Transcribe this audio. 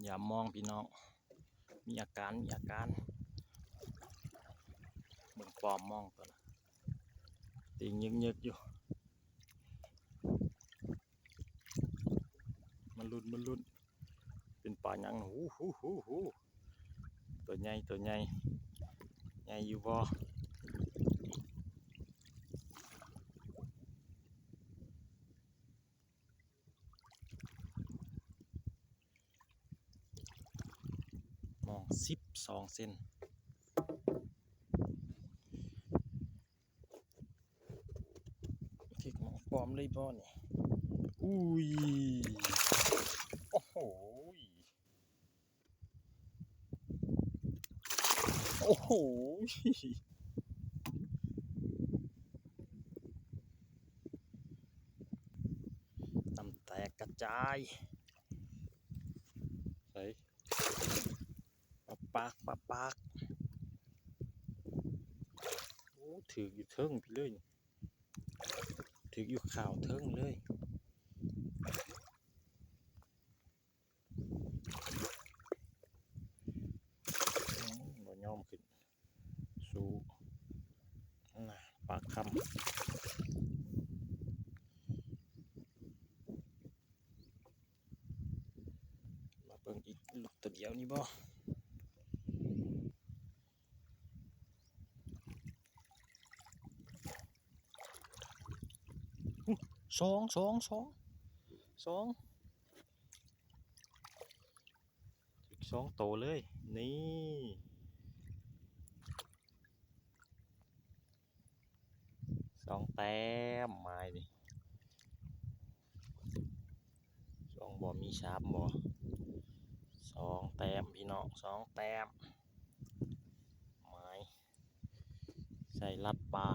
อย่ามองพี่น้องมีอาการเหมือนปอมมองตัวนะติงยึกอยู่มันลุ้นเป็นปลาหยังหูตัวใหญ่ใหญ่อยู่บ่มอง12 เซนคิกมองปลอมเลยบ่นี่อุ้ยโอ้โหโอ้โหน้ำแตกกระจายใส่ปากโอ้ถืออยู่เทิงพี่เลยถืออยู่ข่าวเทิงเลยบ่ยอมขึ้นสู้น่ะปากคำมาเบิ่งอีกลูกตัวเดียวนี่บ่สองอีก2 โตเลยนี่2 แต้มไม้นี่บ่มี3บ่2 แต้มพี่น้อง2 แต้มไม้ใส่ลัดปลา